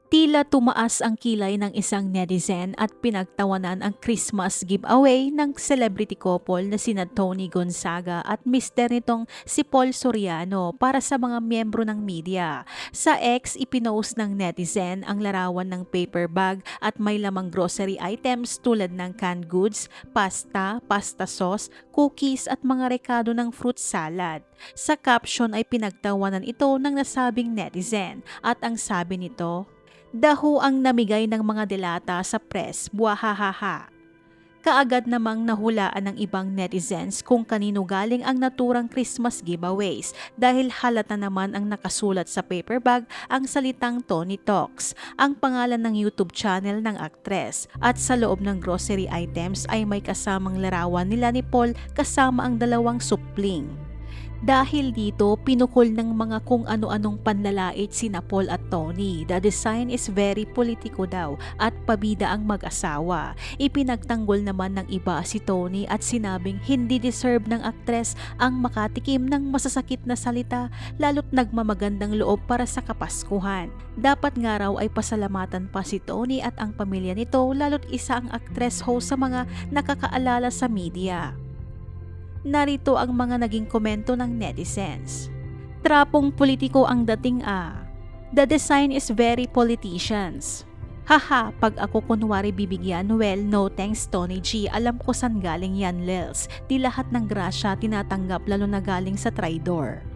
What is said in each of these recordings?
Tila tumaas ang kilay ng isang netizen at pinagtawanan ang Christmas giveaway ng celebrity couple na sina Tony Gonzaga at mister nitong si Paul Soriano para sa mga miyembro ng media. Sa X, ipinost ng netizen ang larawan ng paper bag at may lamang grocery items tulad ng canned goods, pasta sauce, cookies at mga rekado ng fruit salad. Sa caption ay pinagtawanan ito ng nasabing netizen at ang sabi nito, "Daho ang namigay ng mga delata sa press, buwahahaha." Kaagad namang nahulaan ng ibang netizens kung kanino galing ang naturang Christmas giveaways dahil halata naman ang nakasulat sa paper bag ang salitang Tony Talks, ang pangalan ng YouTube channel ng aktres. At sa loob ng grocery items ay may kasamang larawan nila ni Paul kasama ang dalawang supling. Dahil dito, pinukol ng mga kung ano-anong panlalait sina Paul at Tony. The design is very politiko daw at pabida ang mag-asawa. Ipinagtanggol naman ng iba si Tony at sinabing hindi deserve ng aktres ang makatikim ng masasakit na salita lalo't nagmamagandang loob para sa Kapaskuhan. Dapat nga raw ay pasalamatan pa si Tony at ang pamilya nito lalo't isa ang aktres host sa mga nakakaalala sa media. Narito ang mga naging komento ng netizens. Trapong politiko ang dating The design is very politicians. Haha, pag ako kunwari bibigyan, well, no thanks Tony G. Alam ko san galing yan, Lels. Di lahat ng grasya tinatanggap lalo na galing sa traidor.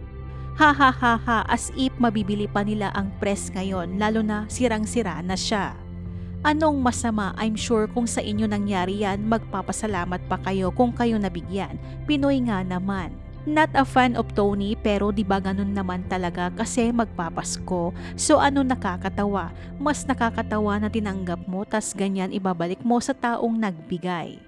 Hahaha, as if mabibili pa nila ang press ngayon lalo na sirang-sira na siya. Anong masama? I'm sure kung sa inyo nangyari yan, magpapasalamat pa kayo kung kayo nabigyan. Pinoy nga naman. Not a fan of Tony pero di ba ganun naman talaga kasi magpapasko. So ano nakakatawa? Mas nakakatawa na tinanggap mo tas ganyan ibabalik mo sa taong nagbigay.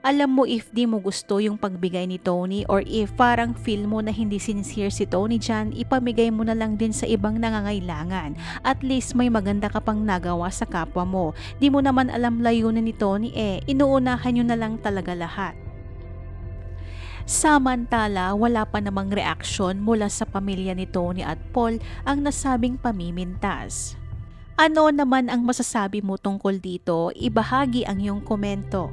Alam mo if di mo gusto yung pagbigay ni Tony or if parang feel mo na hindi sincere si Tony dyan, ipamigay mo na lang din sa ibang nangangailangan. At least may maganda ka pang nagawa sa kapwa mo. Di mo naman alam layunin ni Tony inuunahan nyo na lang talaga lahat. Samantala, wala pa namang reaksyon mula sa pamilya ni Tony at Paul ang nasabing pamimintas. Ano naman ang masasabi mo tungkol dito? Ibahagi ang iyong komento.